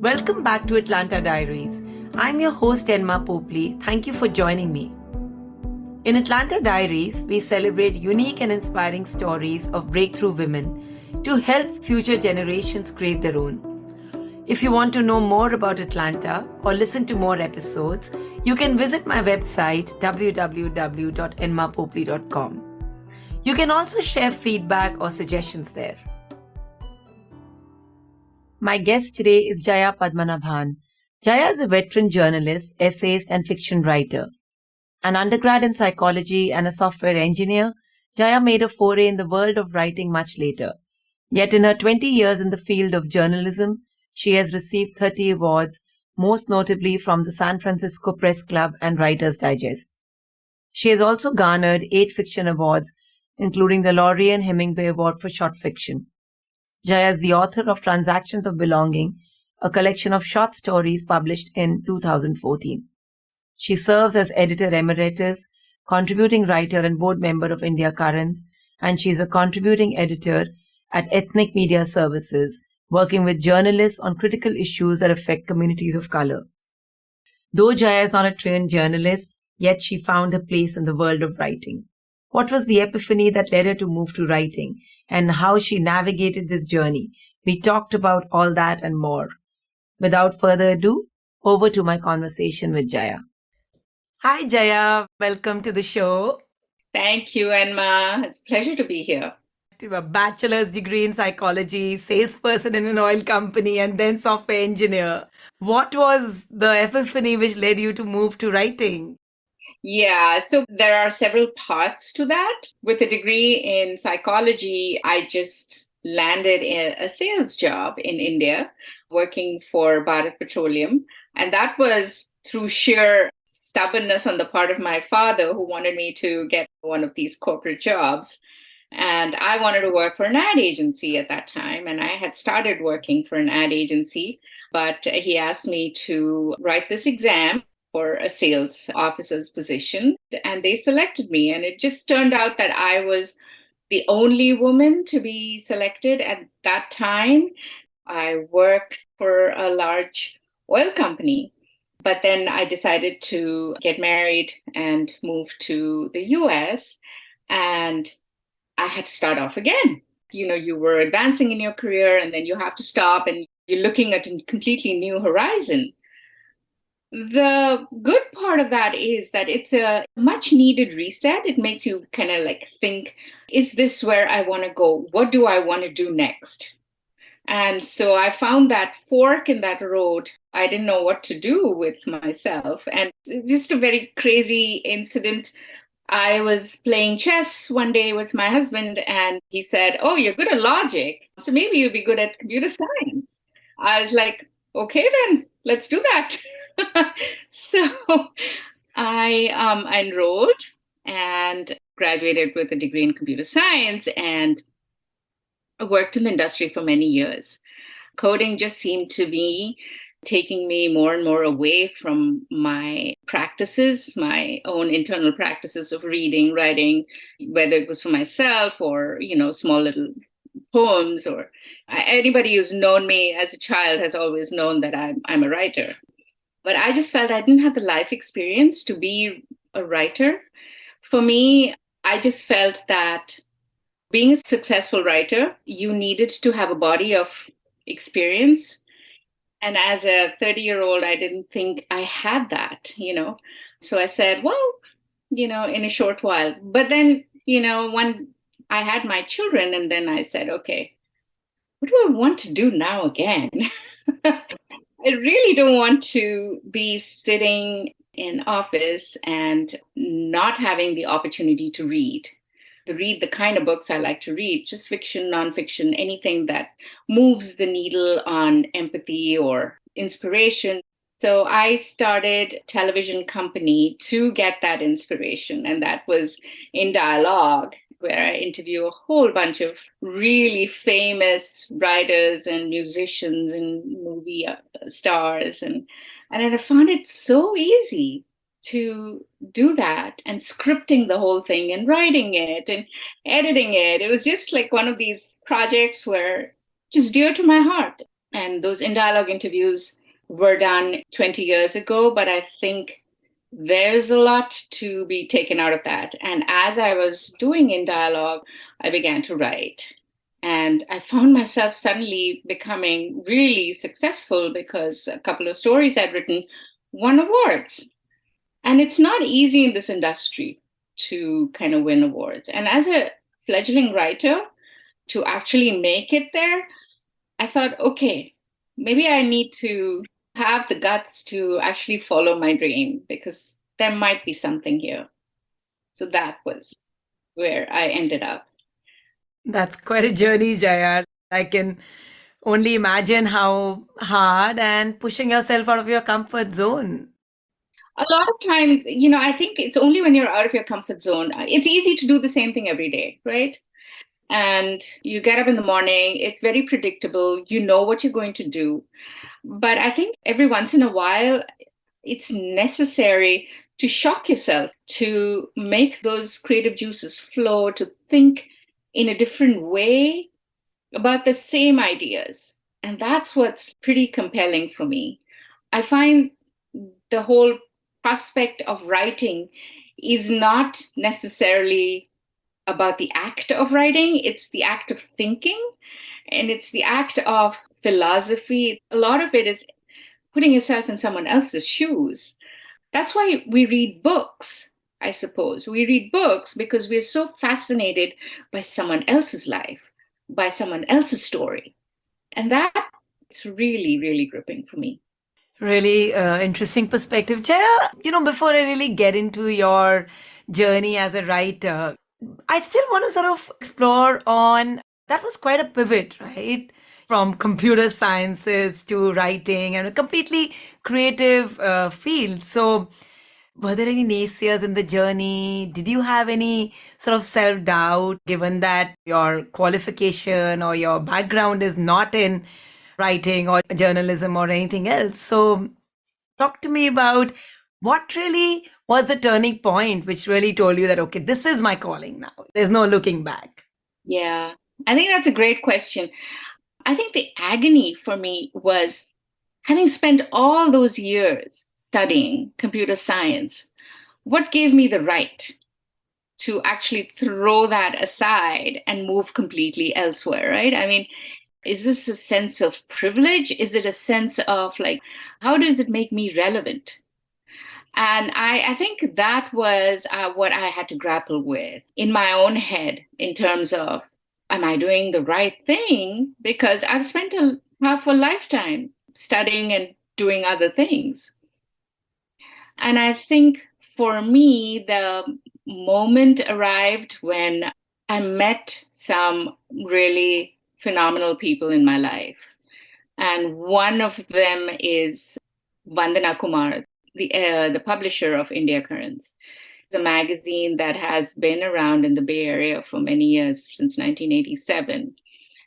Welcome back to Atlanta Diaries. I'm your host, Enma Popley. Thank you for joining me. In Atlanta Diaries, we celebrate unique and inspiring stories of breakthrough women to help future generations create their own. If you want to know more about Atlanta or listen to more episodes, you can visit my website www.enmapopley.com. You can also share feedback or suggestions there. My guest today is Jaya Padmanabhan. Jaya is a veteran journalist, essayist, and fiction writer. An undergrad in psychology and a software engineer, Jaya made a foray in the world of writing much later. Yet in her 20 years in the field of journalism, she has received 30 awards, most notably from the San Francisco Press Club and Writer's Digest. She has also garnered 8 fiction awards, including the Lorian Hemingway Award for short fiction. Jaya is the author of Transactions of Belonging, a collection of short stories published in 2014. She serves as editor emeritus, contributing writer and board member of India Currents, and she is a contributing editor at Ethnic Media Services, working with journalists on critical issues that affect communities of color. Though Jaya is not a trained journalist, yet she found her place in the world of writing. What was the epiphany that led her to move to writing, and how she navigated this journey? We talked about all that and more. Without further ado, over to my conversation with Jaya. Hi, Jaya. Welcome to the show. Thank you, Enma. It's a pleasure to be here. You have a bachelor's degree in psychology, salesperson in an oil company, and then software engineer. What was the epiphany which led you to move to writing? Yeah, so there are several parts to that. With a degree in psychology, I just landed a sales job in India, working for Bharat Petroleum. And that was through sheer stubbornness on the part of my father, who wanted me to get one of these corporate jobs. And I wanted to work for an ad agency at that time. And I had started working for an ad agency, but he asked me to write this exam for a sales officer's position. And they selected me. And it just turned out that I was the only woman to be selected at that time. I worked for a large oil company. But then I decided to get married and move to the US. And I had to start off again. You know, you were advancing in your career and then you have to stop and you're looking at a completely new horizon. The good part of that is that it's a much needed reset. It makes you kind of like think, is this where I want to go? What do I want to do next? And so I found that fork in that road. I didn't know what to do with myself. And just a very crazy incident. I was playing chess one day with my husband and he said, "Oh, you're good at logic, so maybe you'll be good at computer science." I was like, "Okay, then let's do that." So I enrolled and graduated with a degree in computer science and worked in the industry for many years. Coding just seemed to be taking me more and more away from my practices, my own internal practices of reading, writing, whether it was for myself or, small little poems, or anybody who's known me as a child has always known that I'm a writer. But I just felt I didn't have the life experience to be a writer. For me, I just felt that being a successful writer, you needed to have a body of experience. And as a 30-year-old, I didn't think I had that, So I said, well, in a short while. But then, when I had my children, and then I said, okay, what do I want to do now again? I really don't want to be sitting in office and not having the opportunity to read the kind of books I like to read, just fiction, nonfiction, anything that moves the needle on empathy or inspiration. So I started a television company to get that inspiration. And that was In Dialogue, where I interview a whole bunch of really famous writers and musicians and movie stars. And I found it so easy to do that, and scripting the whole thing and writing it and editing it. It was just like one of these projects where just dear to my heart. And those In Dialogue interviews were done 20 years ago, but I think there's a lot to be taken out of that. And as I was doing in dialogue, I began to write. And I found myself suddenly becoming really successful because a couple of stories I'd written won awards. And it's not easy in this industry to kind of win awards. And as a fledgling writer, to actually make it there, I thought, okay, maybe I need to have the guts to actually follow my dream because there might be something here. So that was where I ended up. That's quite a journey, Jaya. I can only imagine how hard and pushing yourself out of your comfort zone. A lot of times, I think it's only when you're out of your comfort zone. It's easy to do the same thing every day, right? And you get up in the morning, it's very predictable, you know what you're going to do. But I think every once in a while, it's necessary to shock yourself, to make those creative juices flow, to think in a different way about the same ideas. And that's what's pretty compelling for me. I find the whole prospect of writing is not necessarily about the act of writing, it's the act of thinking, and it's the act of philosophy. A lot of it is putting yourself in someone else's shoes. That's why we read books, I suppose. We read books because we're so fascinated by someone else's life, by someone else's story. And that's really, really gripping for me. Really interesting perspective. Jaya, before I really get into your journey as a writer, I still want to sort of explore on that was quite a pivot, right? From computer sciences to writing and a completely creative field. So, were there any naysayers in the journey? Did you have any sort of self doubt given that your qualification or your background is not in writing or journalism or anything else? So, talk to me about what really was the turning point which really told you that, okay, this is my calling now. There's no looking back. Yeah, I think that's a great question. I think the agony for me was having spent all those years studying computer science, what gave me the right to actually throw that aside and move completely elsewhere, right? I mean, is this a sense of privilege? Is it a sense of like, how does it make me relevant? And I think that was what I had to grapple with in my own head in terms of, am I doing the right thing? Because I've spent half a lifetime studying and doing other things. And I think for me, the moment arrived when I met some really phenomenal people in my life. And one of them is Vandana Kumar, the publisher of India Currents. It's a magazine that has been around in the Bay Area for many years, since 1987.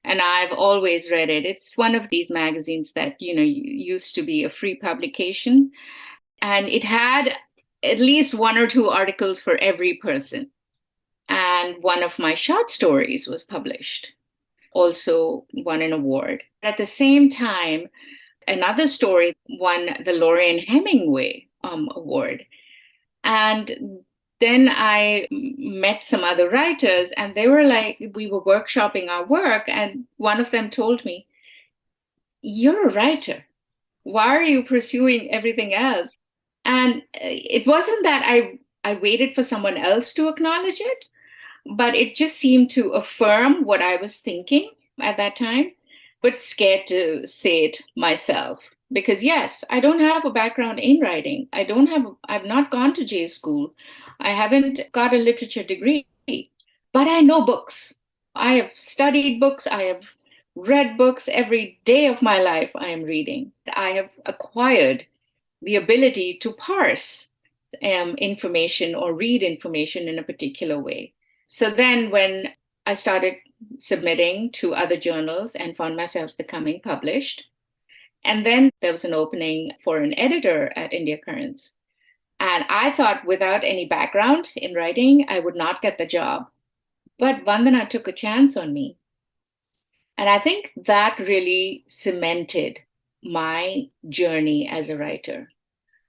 And I've always read it. It's one of these magazines that, used to be a free publication. And it had at least one or two articles for every person. And one of my short stories was published, also won an award. At the same time, another story won the Lorian Hemingway Award. And then I met some other writers, and they were like, we were workshopping our work, and one of them told me, "You're a writer. Why are you pursuing everything else?" And it wasn't that I waited for someone else to acknowledge it, but it just seemed to affirm what I was thinking at that time, but scared to say it myself. Because yes, I don't have a background in writing. I've not gone to J school. I haven't got a literature degree, but I know books. I have studied books. I have read books every day of my life. I am reading. I have acquired the ability to parse information or read information in a particular way. So then when I started submitting to other journals and found myself becoming published, and then there was an opening for an editor at India Currents. And I thought without any background in writing, I would not get the job. But Vandana took a chance on me. And I think that really cemented my journey as a writer.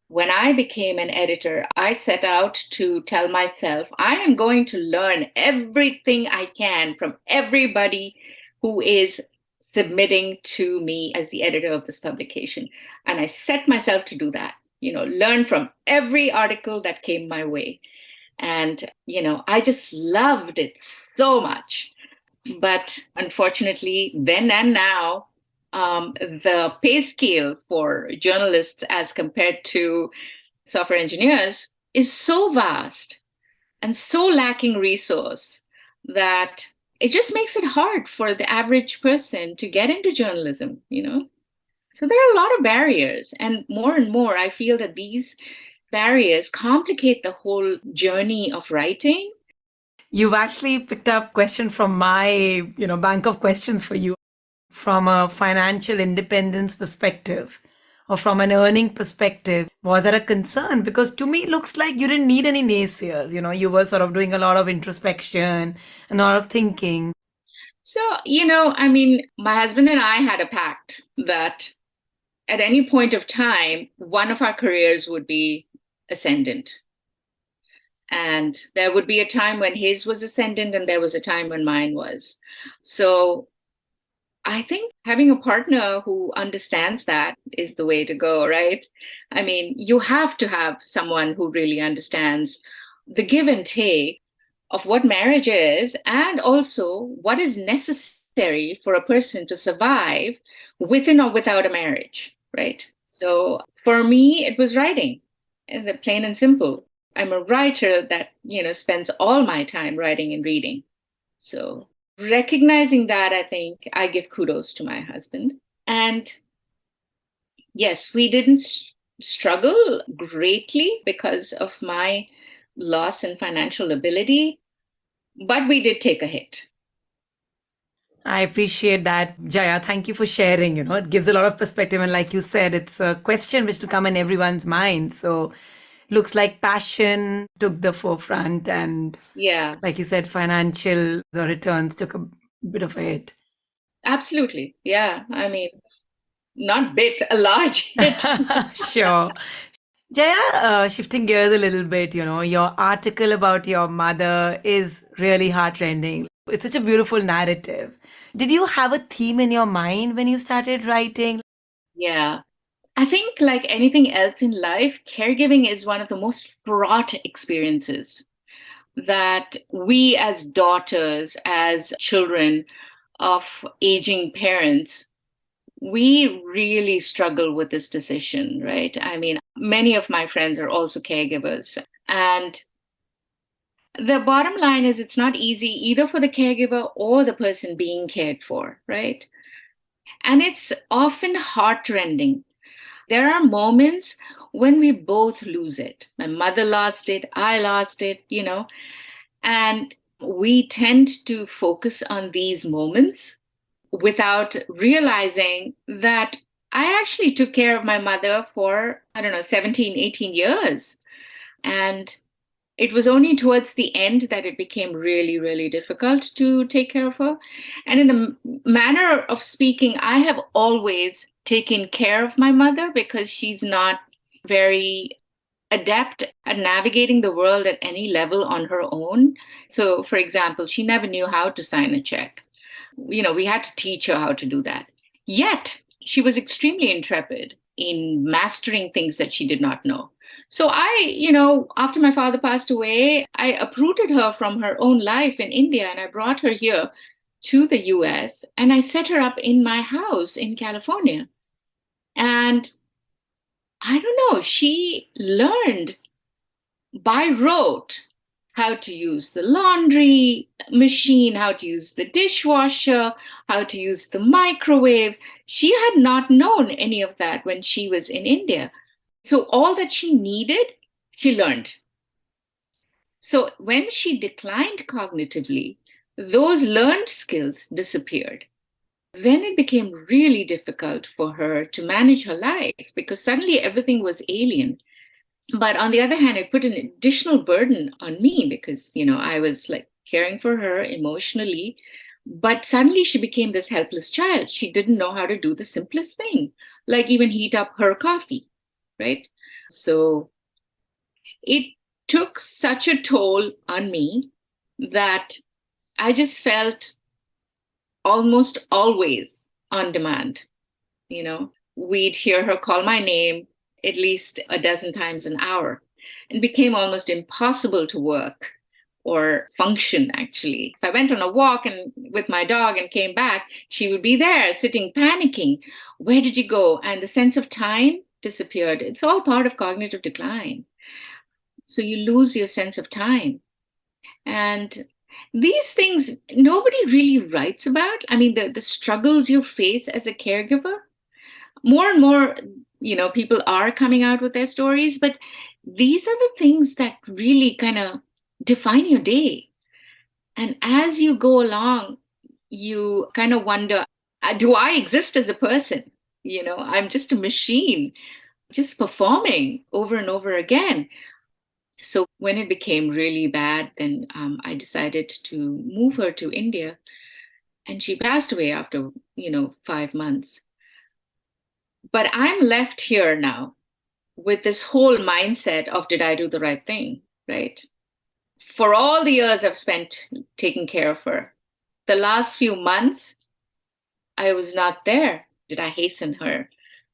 When I became an editor, I set out to tell myself, I am going to learn everything I can from everybody who is submitting to me as the editor of this publication. And I set myself to do that, learn from every article that came my way. And, I just loved it so much. But unfortunately, then and now, the pay scale for journalists as compared to software engineers is so vast and so lacking resource that it just makes it hard for the average person to get into journalism. So there are a lot of barriers, and more I feel that these barriers complicate the whole journey of writing. You've actually picked up question from my, bank of questions for you. From a financial independence perspective or from an earning perspective, was that a concern? Because to me, it looks like you didn't need any naysayers. You were sort of doing a lot of introspection, a lot of thinking. So, my husband and I had a pact that at any point of time, one of our careers would be ascendant. And there would be a time when his was ascendant and there was a time when mine was. So I think having a partner who understands that is the way to go, right? I mean, you have to have someone who really understands the give and take of what marriage is and also what is necessary for a person to survive within or without a marriage, right? So for me, it was writing, plain and simple. I'm a writer that, spends all my time writing and reading. So recognizing that, I think I give kudos to my husband. And yes, we didn't struggle greatly because of my loss in financial ability, but we did take a hit. I appreciate that, Jaya. Thank you for sharing. It gives a lot of perspective. And like you said, it's a question which will come in everyone's mind. So looks like passion took the forefront, and yeah, like you said, financial the returns took a bit of a hit. Absolutely. Yeah. I mean, not bit, a large hit. Sure. Jaya, shifting gears a little bit, your article about your mother is really heartrending. It's such a beautiful narrative. Did you have a theme in your mind when you started writing? Yeah. I think, like anything else in life, caregiving is one of the most fraught experiences that we as daughters, as children of aging parents, we really struggle with this decision, right? I mean, many of my friends are also caregivers. And the bottom line is it's not easy either for the caregiver or the person being cared for, right? And it's often heartrending. There are moments when we both lose it. My mother lost it, I lost it. And we tend to focus on these moments without realizing that I actually took care of my mother for, 17, 18 years. And it was only towards the end that it became really, really difficult to take care of her. And in the manner of speaking, I have always taken care of my mother because she's not very adept at navigating the world at any level on her own. So, for example, she never knew how to sign a check. We had to teach her how to do that. Yet, she was extremely intrepid in mastering things that she did not know. So after my father passed away, I uprooted her from her own life in India and I brought her here to the US and I set her up in my house in California. And I don't know, she learned by rote how to use the laundry machine, how to use the dishwasher, how to use the microwave. She had not known any of that when she was in India. So all that she needed, she learned. So when she declined cognitively, those learned skills disappeared. Then it became really difficult for her to manage her life because suddenly everything was alien. But on the other hand, it put an additional burden on me because, I was like caring for her emotionally But suddenly she became this helpless child. She didn't know how to do the simplest thing, like even heat up her coffee, right? So it took such a toll on me that I just felt almost always on demand. We'd hear her call my name at least a dozen times an hour, and became almost impossible to work or function. Actually, if I went on a walk and with my dog and came back, she would be there sitting panicking. Where did you go? And the sense of time disappeared. It's all part of cognitive decline. So you lose your sense of time. And these things nobody really writes about. I mean, the struggles you face as a caregiver, more and more, people are coming out with their stories, but these are the things that really kind of define your day. And as you go along, you kind of wonder, do I exist as a person? I'm just a machine, just performing over and over again. So when it became really bad, then I decided to move her to India, and she passed away after, 5 months. But I'm left here now with this whole mindset of, did I do the right thing? Right? For all the years I've spent taking care of her, the last few months, I was not there. Did I hasten her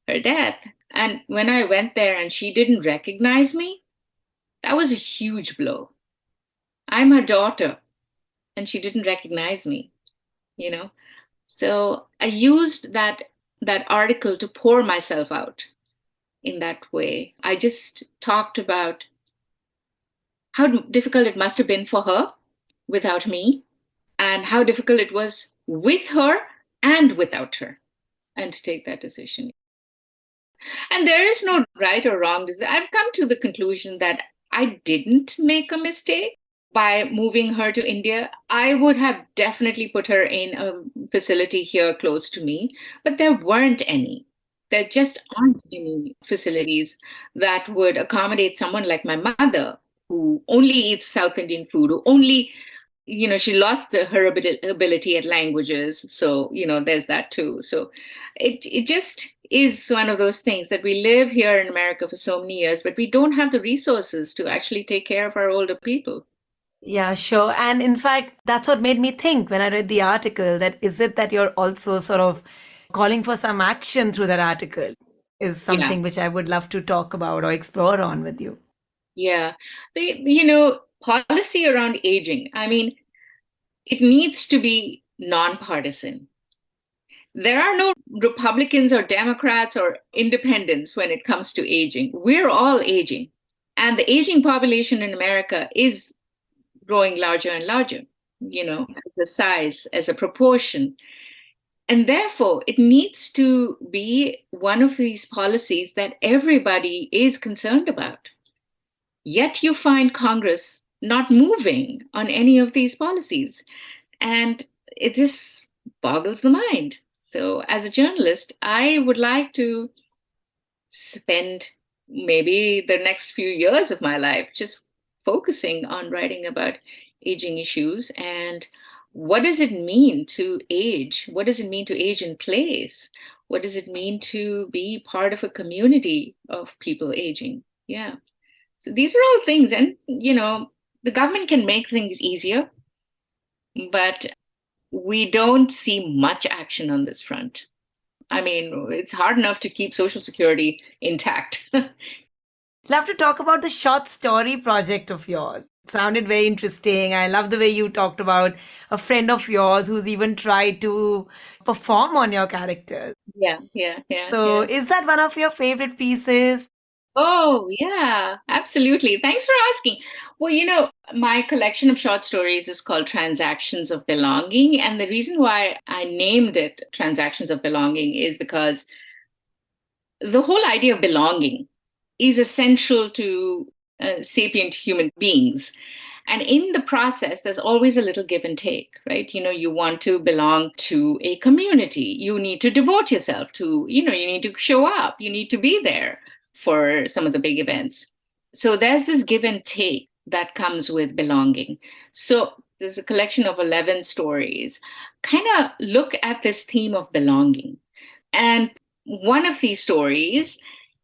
death? And when I went there and she didn't recognize me, that was a huge blow. I'm her daughter, and she didn't recognize me, you know? So I used that article to pour myself out in that way. I just talked about how difficult it must have been for her without me, and how difficult it was with her and without her, and to take that decision. And there is no right or wrong decision. I've come to the conclusion that I didn't make a mistake by moving her to India. I would have definitely put her in a facility here close to me, but there weren't any. There just aren't any facilities that would accommodate someone like my mother, who only eats South Indian food, who only, she lost her ability at languages. So, there's that too. So it just is one of those things that we live here in America for so many years, but we don't have the resources to actually take care of our older people. Yeah, sure. And in fact, that's what made me think when I read the article, that is it that you're also sort of calling for some action through that article is Yeah, something which I would love to talk about or explore on with you. yeah. Policy around aging, I mean, it needs to be nonpartisan. There are no Republicans or Democrats or independents when it comes to aging. We're all aging. And the aging population in America is growing larger and larger, as a size, as a proportion. And therefore, it needs to be one of these policies that everybody is concerned about. Yet you find Congress not moving on any of these policies. And it just boggles the mind. So, as a journalist, I would like to spend maybe the next few years of my life just focusing on writing about aging issues and what does it mean to age? What does it mean to age in place? What does it mean to be part of a community of people aging? Yeah. So these are all things, and the government can make things easier, but we don't see much action on this front. I mean, it's hard enough to keep Social Security intact. Love to talk about the short story project of yours. It sounded very interesting. I love the way you talked about a friend of yours who's even tried to perform on your characters. Yeah. So, is that one of your favorite pieces? Oh, yeah, absolutely. Thanks for asking. Well, my collection of short stories is called Transactions of Belonging. And the reason why I named it Transactions of Belonging is because the whole idea of belonging is essential to sapient human beings. And in the process, there's always a little give and take, right? You want to belong to a community. You need to devote yourself to, you need to show up. You need to be there for some of the big events. So there's this give and take that comes with belonging. So there's a collection of 11 stories. kind of look at this theme of belonging. And one of these stories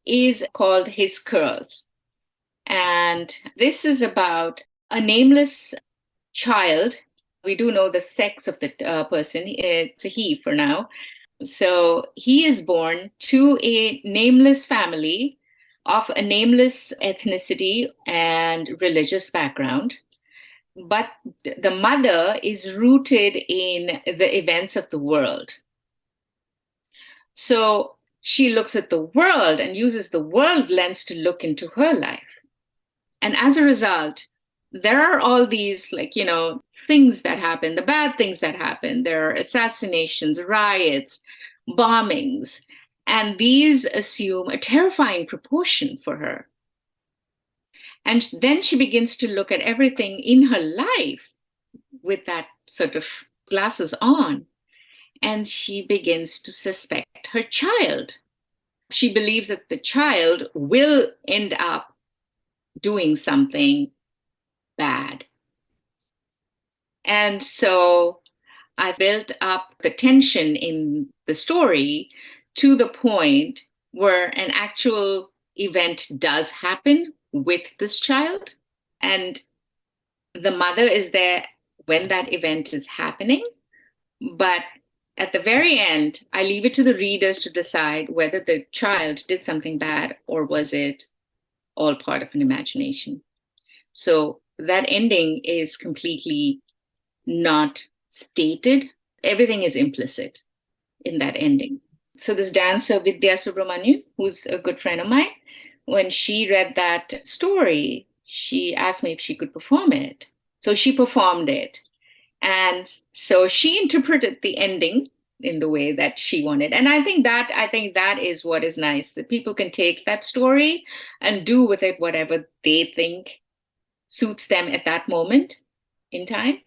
is called His Curls. And this is about a nameless child. We do know the sex of the person. It's a he for now. So he is born to a nameless family of a nameless ethnicity and religious background. But the mother is rooted in the events of the world. So she looks at the world and uses the world lens to look into her life. And as a result, there are all these, things that happen, the bad things that happen. There are assassinations, riots, bombings, and these assume a terrifying proportion for her. And then she begins to look at everything in her life with that sort of glasses on, and she begins to suspect her child. She believes that the child will end up doing something bad. And so I built up the tension in the story to the point where an actual event does happen with this child. And the mother is there when that event is happening. But at the very end, I leave it to the readers to decide whether the child did something bad or was it all part of an imagination. So that ending is completely not stated. Everything is implicit in that ending. So this dancer, Vidya Subramanian, who's a good friend of mine, when she read that story, she asked me if she could perform it. So she performed it. And so she interpreted the ending in the way that she wanted. And I think that is what is nice, that people can take that story and do with it whatever they think suits them at that moment in time.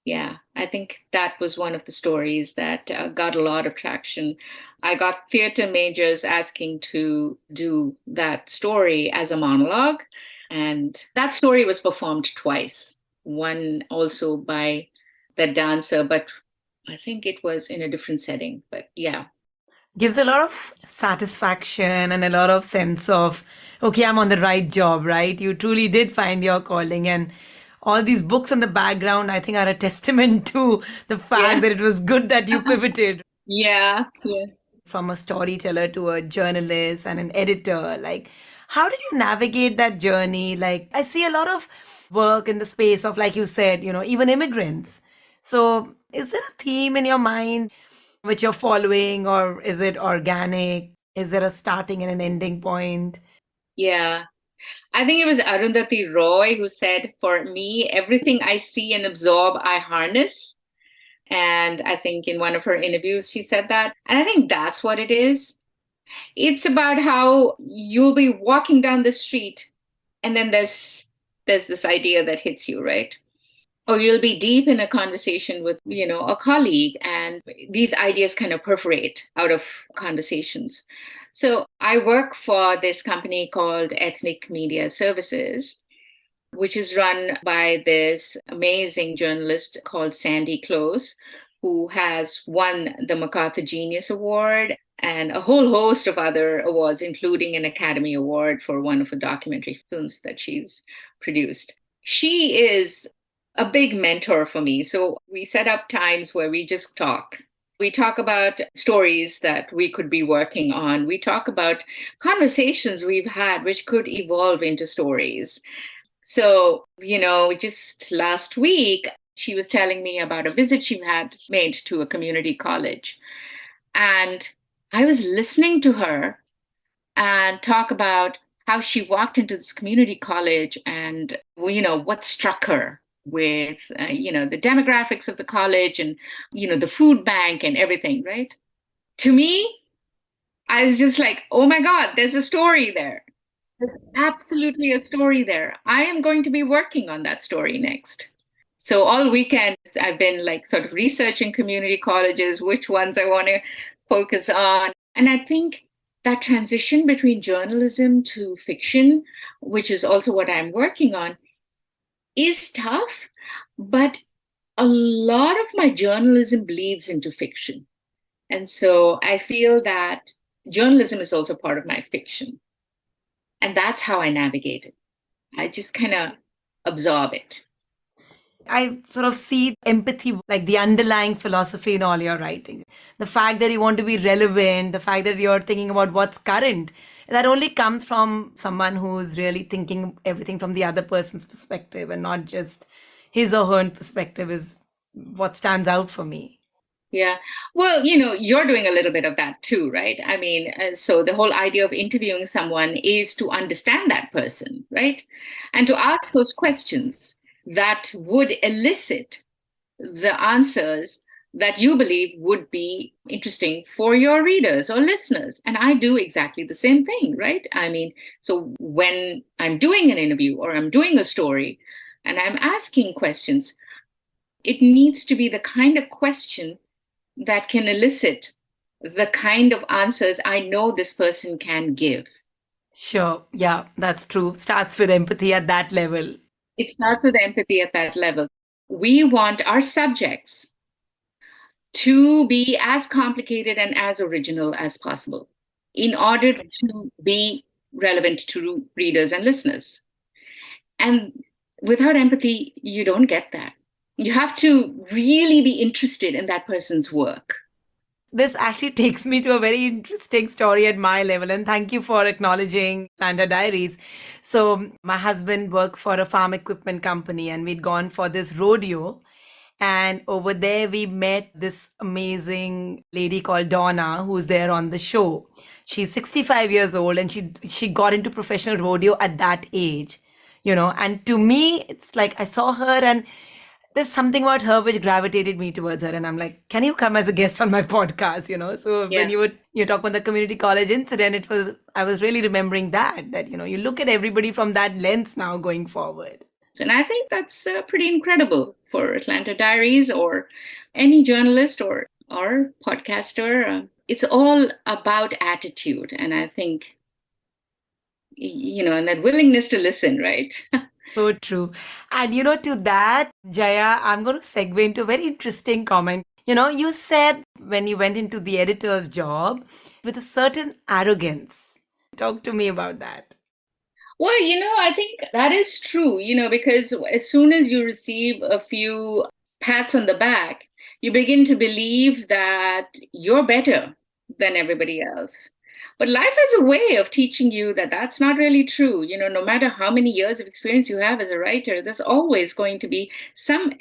Yeah, I think that was one of the stories that got a lot of traction. I got theater majors asking to do that story as a monologue. And that story was performed twice. One also by the dancer, but I think it was in a different setting. But yeah. Gives a lot of satisfaction and a lot of sense of, okay, I'm on the right job, right? You truly did find your calling. And all these books in the background, I think, are a testament to the fact that it was good that you pivoted Yeah. from a storyteller to a journalist and an editor. Like, how did you navigate that journey? Like, I see a lot of work in the space of, like you said, even immigrants. So, is there a theme in your mind which you're following, or is it organic? Is there a starting and an ending point? Yeah. I think it was Arundhati Roy who said, for me, everything I see and absorb, I harness. And I think in one of her interviews, she said that. And I think that's what it is. It's about how you'll be walking down the street and then there's this idea that hits you, right? Or you'll be deep in a conversation with, a colleague, and these ideas kind of perforate out of conversations. So I work for this company called Ethnic Media Services, which is run by this amazing journalist called Sandy Close, who has won the MacArthur Genius Award and a whole host of other awards, including an Academy Award for one of the documentary films that she's produced. She is a big mentor for me. So we set up times where we just talk. We talk about stories that we could be working on. We talk about conversations we've had, which could evolve into stories. So, just last week, she was telling me about a visit she had made to a community college. And I was listening to her and talk about how she walked into this community college and, what struck her with, the demographics of the college and, the food bank and everything, right? To me, I was just like, oh my God, there's a story there. There's absolutely a story there. I am going to be working on that story next. So all weekend, I've been sort of researching community colleges, which ones I want to focus on. And I think that transition between journalism to fiction, which is also what I'm working on, is tough, but A lot of my journalism bleeds into fiction. And so I feel that journalism is also part of my fiction. And that's how I navigate it. I just kind of absorb it. I sort of see empathy like the underlying philosophy in all your writing. The fact that you want to be relevant, the fact that you're thinking about what's current, that only comes from someone who's really thinking everything from the other person's perspective and not just his or her own perspective is what stands out for me. Yeah. Well, you're doing a little bit of that too, right? I mean, so the whole idea of interviewing someone is to understand that person, right? And to ask those questions that would elicit the answers that you believe would be interesting for your readers or listeners. And I do exactly the same thing, right? I mean, so when I'm doing an interview or I'm doing a story and I'm asking questions, it needs to be the kind of question that can elicit the kind of answers I know this person can give. Sure. Yeah, that's true. Starts with empathy at that level. It starts with empathy at that level. We want our subjects to be as complicated and as original as possible in order to be relevant to readers and listeners. And without empathy, you don't get that. You have to really be interested in that person's work. This actually takes me to a very interesting story at my level, and thank you for acknowledging Santa Diaries. So, my husband works for a farm equipment company, and we'd gone for this rodeo. And over there, we met this amazing lady called Donna, who's there on the show. She's 65 years old, and she got into professional rodeo at that age, And to me, it's like I saw her, and there's something about her which gravitated me towards her, and I'm like, can you come as a guest on my podcast? So when Yeah. you talk about the community college incident, I was really remembering that you look at everybody from that lens now going forward. And I think that's pretty incredible for Atlanta Diaries or any journalist or podcaster. It's all about attitude, and I think and that willingness to listen, right? So true. And to that, Jaya, I'm going to segue into a very interesting comment. You said when you went into the editor's job with a certain arrogance. Talk to me about that. Well, I think that is true, because as soon as you receive a few pats on the back, you begin to believe that you're better than everybody else. But life has a way of teaching you that that's not really true. No matter how many years of experience you have as a writer, there's always going to be some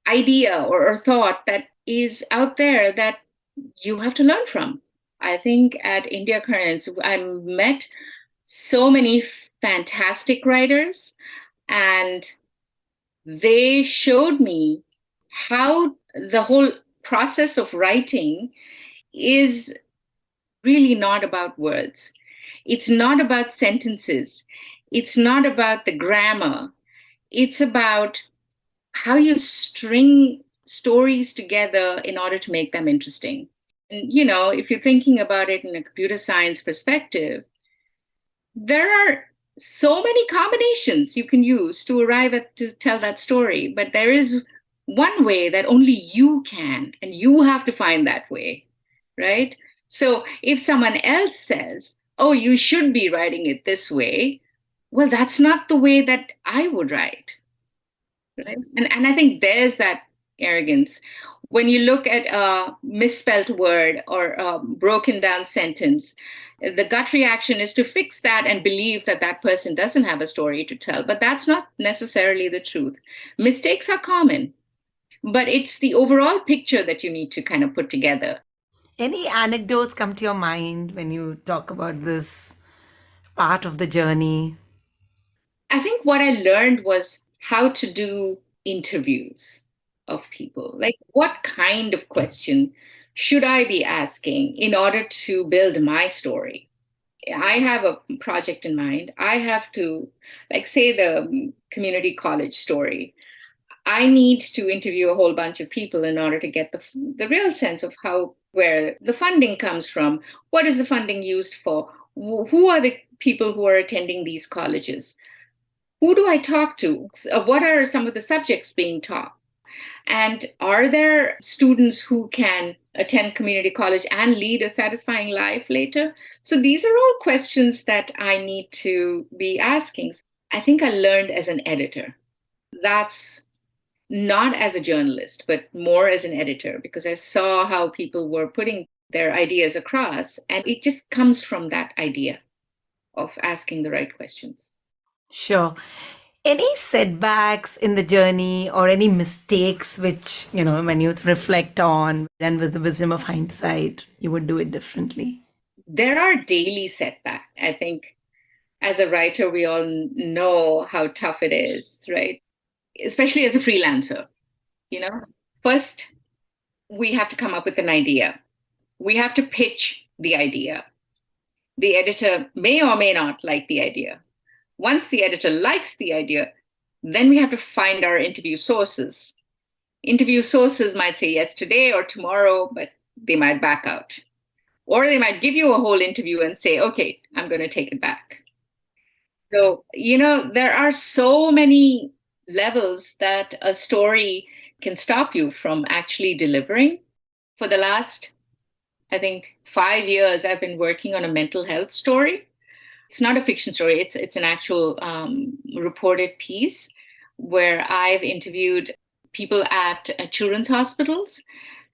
idea or thought that is out there that you have to learn from. I think at India Currents, I met so many fantastic writers, and they showed me how the whole process of writing is really not about words. It's not about sentences. It's not about the grammar. It's about how you string stories together in order to make them interesting. And, if you're thinking about it in a computer science perspective, there are so many combinations you can use to arrive at to tell that story, but there is one way that only you can, and you have to find that way, right? So if someone else says, oh, you should be writing it this way, well, that's not the way that I would write, right? And I think there's that arrogance. When you look at a misspelled word or a broken down sentence, the gut reaction is to fix that and believe that that person doesn't have a story to tell. But that's not necessarily the truth. Mistakes are common, but it's the overall picture that you need to kind of put together. Any anecdotes come to your mind when you talk about this part of the journey? I think what I learned was how to do interviews of people. Like, what kind of question should I be asking in order to build my story? I have a project in mind. I have to, like, say the community college story. I need to interview a whole bunch of people in order to get the real sense of where the funding comes from. What is the funding used for? Who are the people who are attending these colleges? Who do I talk to? What are some of the subjects being taught? And are there students who can attend community college and lead a satisfying life later? So these are all questions that I need to be asking. I think I learned as an editor. That's not as a journalist, but more as an editor, because I saw how people were putting their ideas across. And it just comes from that idea of asking the right questions. Sure. Any setbacks in the journey or any mistakes which, when you reflect on, then with the wisdom of hindsight, you would do it differently? There are daily setbacks. I think as a writer, we all know how tough it is, right? Especially as a freelancer, you know? First, we have to come up with an idea. We have to pitch the idea. The editor may or may not like the idea. Once the editor likes the idea, then we have to find our interview sources. Interview sources might say yes today or tomorrow, but they might back out. Or they might give you a whole interview and say, okay, I'm going to take it back. So, there are so many levels that a story can stop you from actually delivering. For the last, I think, 5 years, I've been working on a mental health story. It's not a fiction story. It's an actual reported piece where I've interviewed people at children's hospitals.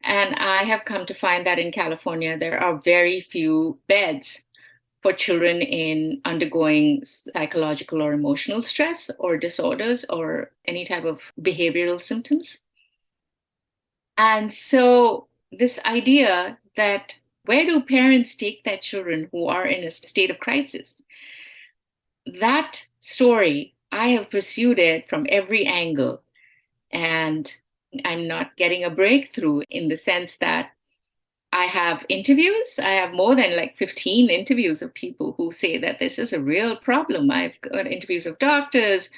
And I have come to find that in California, there are very few beds for children in undergoing psychological or emotional stress or disorders or any type of behavioral symptoms. And so this idea that where do parents take their children who are in a state of crisis? That story, I have pursued it from every angle, and I'm not getting a breakthrough in the sense that I have interviews. I have more than like 15 interviews of people who say that this is a real problem. I've got interviews of doctors,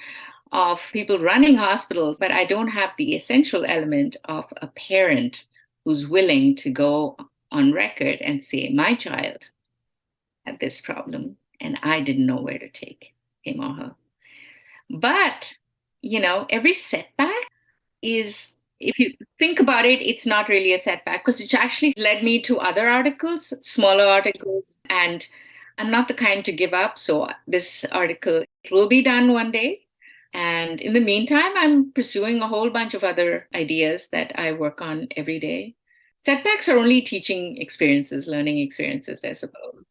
of people running hospitals, but I don't have the essential element of a parent who's willing to go on record and say, my child had this problem and I didn't know where to take him or her. But, every setback is, if you think about it, it's not really a setback because it actually led me to other articles, smaller articles, and I'm not the kind to give up. So this article will be done one day. And in the meantime, I'm pursuing a whole bunch of other ideas that I work on every day. Setbacks are only teaching experiences, learning experiences, I suppose.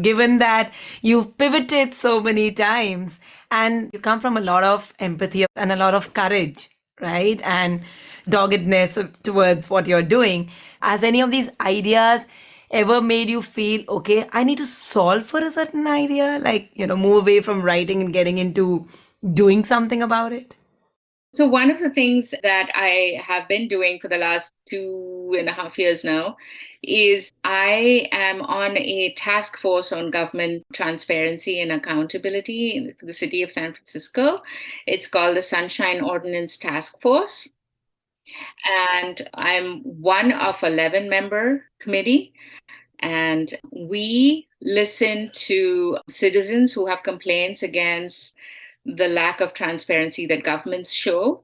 Given that you've pivoted so many times and you come from a lot of empathy and a lot of courage, right? And doggedness towards what you're doing, has any of these ideas ever made you feel, okay, I need to solve for a certain idea, like, move away from writing and getting into doing something about it? So one of the things that I have been doing for the last 2.5 years now is I am on a task force on government transparency and accountability in the city of San Francisco. It's called the Sunshine Ordinance Task Force. And I'm one of 11-member committee. And we listen to citizens who have complaints against the lack of transparency that governments show.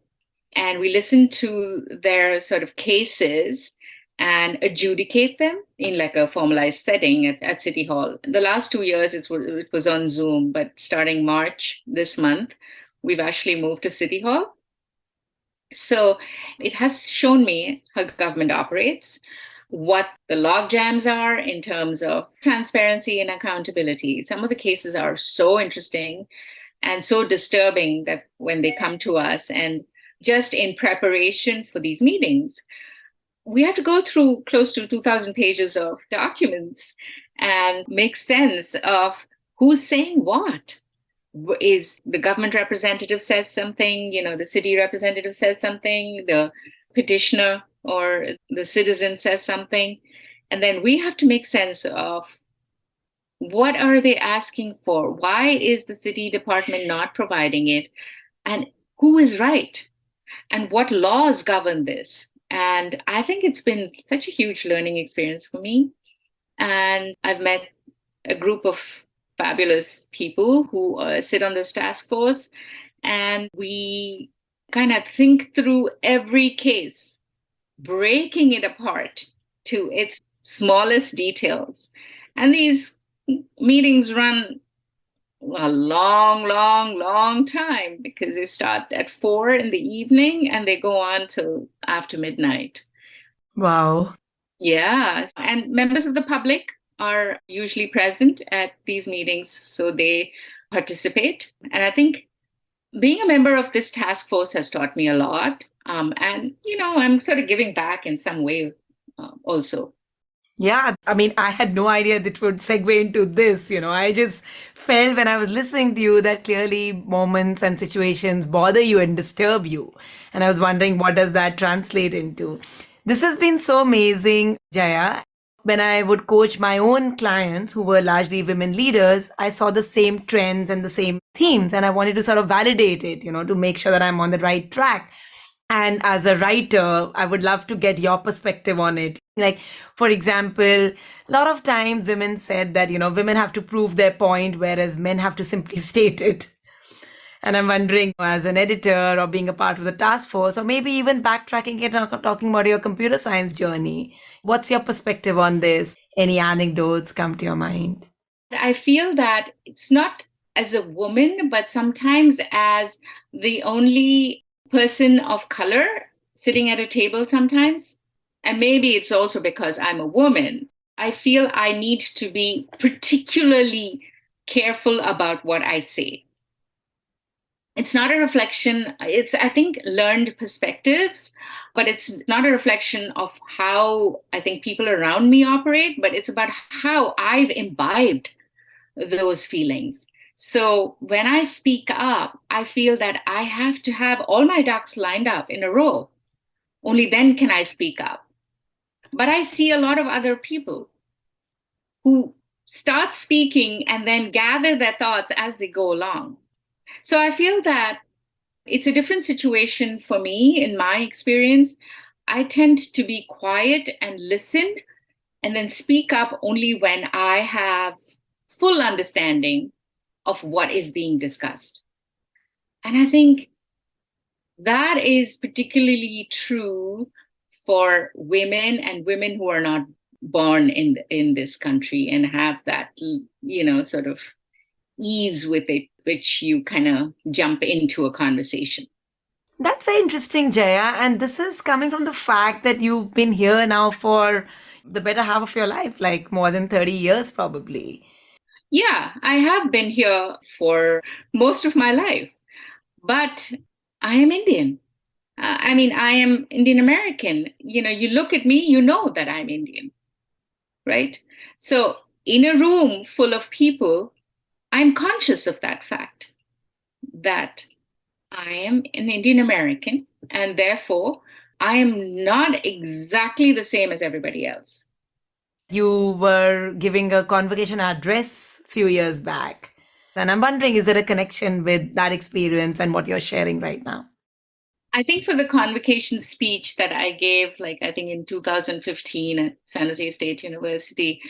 And we listen to their sort of cases and adjudicate them in like a formalized setting at City Hall. The last 2 years, it was on Zoom, but starting March this month, we've actually moved to City Hall. So it has shown me how government operates, what the log jams are in terms of transparency and accountability. Some of the cases are so interesting and so disturbing that when they come to us, and just in preparation for these meetings, we have to go through close to 2,000 pages of documents and make sense of who's saying what. Is the government representative says something, the city representative says something, the petitioner or the citizen says something, and then we have to make sense of what are they asking for? Why is the city department not providing it? And who is right? And what laws govern this? And I think it's been such a huge learning experience for me. And I've met a group of fabulous people who sit on this task force. And we kind of think through every case, breaking it apart to its smallest details. And these meetings run a long time because they start at 4 in the evening and they go on till after midnight. Wow. Yeah. And members of the public are usually present at these meetings, so they participate. And I think being a member of this task force has taught me a lot. And, I'm sort of giving back in some way also. Yeah, I mean, I had no idea that would segue into this. I just felt when I was listening to you that clearly moments and situations bother you and disturb you. And I was wondering, what does that translate into? This has been so amazing, Jaya. When I would coach my own clients who were largely women leaders, I saw the same trends and the same themes, and I wanted to sort of validate it, to make sure that I'm on the right track. And as a writer, I would love to get your perspective on it. Like, for example, a lot of times women said that, women have to prove their point, whereas men have to simply state it. And I'm wondering, as an editor or being a part of the task force, or maybe even backtracking it and talking about your computer science journey, what's your perspective on this? Any anecdotes come to your mind? I feel that it's not as a woman, but sometimes as the only person of color sitting at a table sometimes. And maybe it's also because I'm a woman. I feel I need to be particularly careful about what I say. It's not a reflection, it's, I think, learned perspectives, but it's not a reflection of how I think people around me operate, but it's about how I've imbibed those feelings. So when I speak up, I feel that I have to have all my ducks lined up in a row. Only then can I speak up. But I see a lot of other people who start speaking and then gather their thoughts as they go along. So I feel that it's a different situation for me in my experience. I tend to be quiet and listen and then speak up only when I have full understanding of what is being discussed. And I think that is particularly true for women and women who are not born in this country and have that, sort of ease with it, which you kind of jump into a conversation. That's very interesting, Jaya. And this is coming from the fact that you've been here now for the better half of your life, like more than 30 years, probably. Yeah, I have been here for most of my life, but I am Indian. I am Indian American. You look at me, you know that I'm Indian, right? So in a room full of people, I'm conscious of that fact that I am an Indian American, and therefore I am not exactly the same as everybody else. You were giving a convocation address a few years back. And I'm wondering, is there a connection with that experience and what you're sharing right now? I think for the convocation speech that I gave, I think in 2015 at San Jose State University,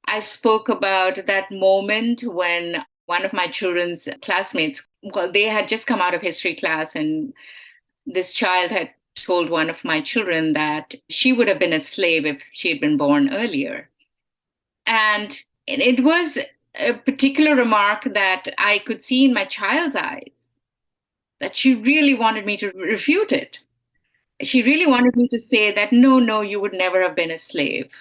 I spoke about that moment when one of my children's classmates, they had just come out of history class, and this child had told one of my children that she would have been a slave if she had been born earlier. And it was a particular remark that I could see in my child's eyes, that she really wanted me to refute it. She really wanted me to say that, no, you would never have been a slave.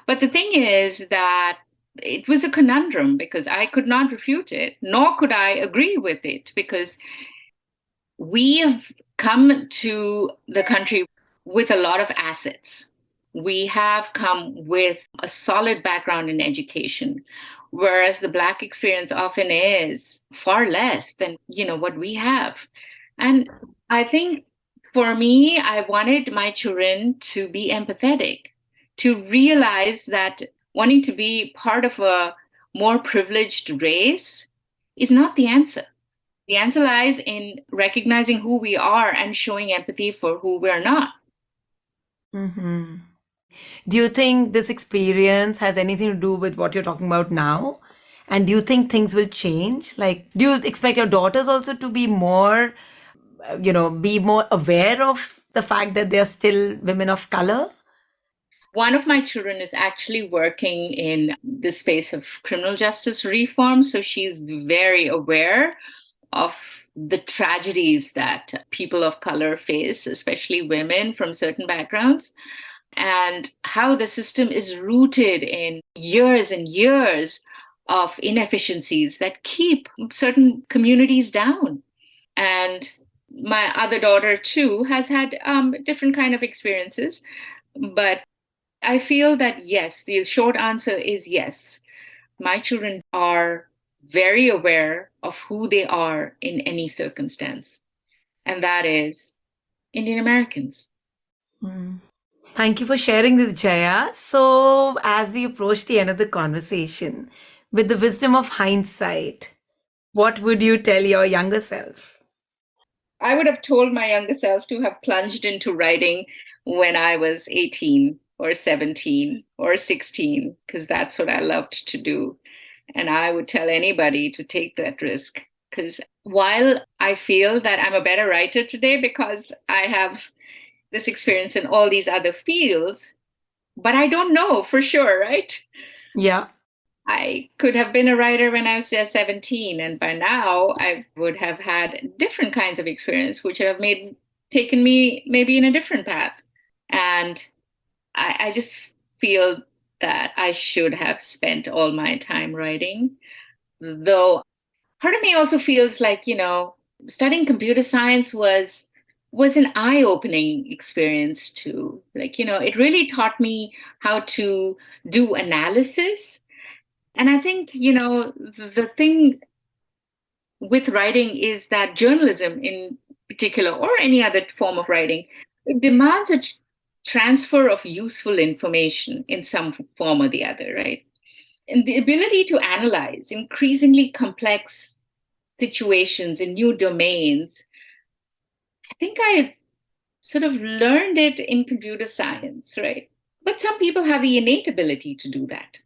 But the thing is that it was a conundrum because I could not refute it, nor could I agree with it, because we have come to the country with a lot of assets. We have come with a solid background in education, whereas the Black experience often is far less than, what we have. And I think for me, I wanted my children to be empathetic, to realize that wanting to be part of a more privileged race is not the answer. The answer lies in recognizing who we are and showing empathy for who we're not. Mm-hmm. Do you think this experience has anything to do with what you're talking about now? And do you think things will change? Do you expect your daughters also to be more be more aware of the fact that they're still women of color? One of my children is actually working in the space of criminal justice reform. So she's very aware of the tragedies that people of color face, especially women from certain backgrounds, and how the system is rooted in years and years of inefficiencies that keep certain communities down. And my other daughter, too, has had different kind of experiences. But I feel that yes, the short answer is yes. My children are very aware of who they are in any circumstance, and that is Indian Americans. Thank you for sharing this, Jaya. So, as we approach the end of the conversation, with the wisdom of hindsight, what would you tell your younger self? I would have told my younger self to have plunged into writing when I was 18 or 17 or 16, because that's what I loved to do. And I would tell anybody to take that risk, because while I feel that I'm a better writer today because I have this experience in all these other fields, but I don't know for sure, right? Yeah. I could have been a writer when I was 17, and by now I would have had different kinds of experience, which would have taken me maybe in a different path. And I just feel that I should have spent all my time writing. Though part of me also feels like, studying computer science was an eye-opening experience too. Like, it really taught me how to do analysis. And I think, the thing with writing is that journalism in particular, or any other form of writing, it demands a transfer of useful information in some form or the other, right? And the ability to analyze increasingly complex situations in new domains, I think I sort of learned it in computer science, right? But some people have the innate ability to do that.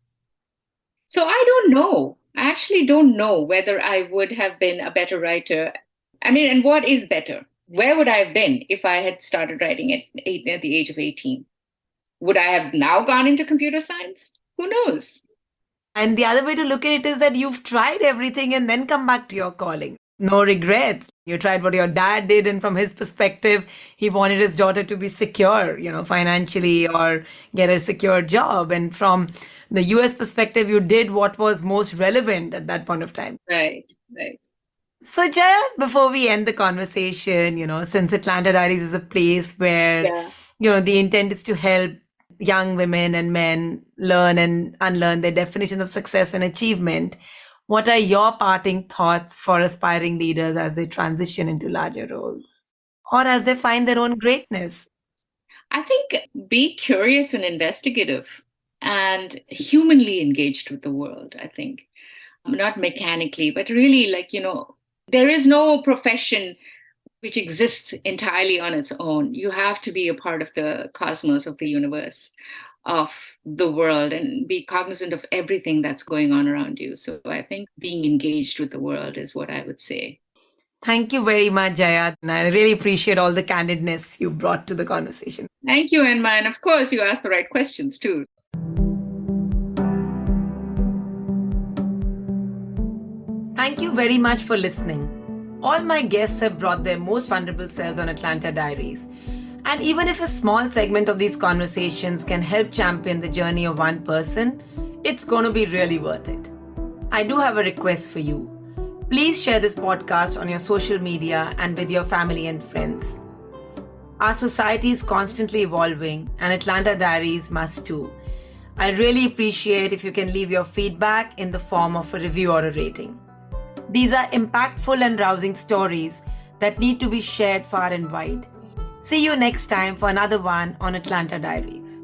So I don't know. I actually don't know whether I would have been a better writer. I mean, and what is better? Where would I have been if I had started writing at the age of 18? Would I have now gone into computer science? Who knows? And the other way to look at it is that you've tried everything and then come back to your calling. No regrets. You tried what your dad did, and from his perspective, he wanted his daughter to be secure, financially, or get a secure job. And from the US perspective, you did what was most relevant at that point of time. Right, right. So, Jaya, before we end the conversation, since Atlanta Diaries is a place where, the intent is to help young women and men learn and unlearn their definition of success and achievement, what are your parting thoughts for aspiring leaders as they transition into larger roles or as they find their own greatness? I think be curious and investigative and humanly engaged with the world, I think. Not mechanically, but really there is no profession which exists entirely on its own. You have to be a part of the cosmos, of the universe, of the world, and be cognizant of everything that's going on around you. So I think being engaged with the world is what I would say. Thank you very much, Jaya. And I really appreciate all the candidness you brought to the conversation. Thank you, Enma. And of course, you asked the right questions too. Thank you very much for listening. All my guests have brought their most vulnerable selves on Atlanta Diaries. And even if a small segment of these conversations can help champion the journey of one person, it's going to be really worth it. I do have a request for you. Please share this podcast on your social media and with your family and friends. Our society is constantly evolving, and Atlanta Diaries must too. I really appreciate if you can leave your feedback in the form of a review or a rating. These are impactful and rousing stories that need to be shared far and wide. See you next time for another one on Atlanta Diaries.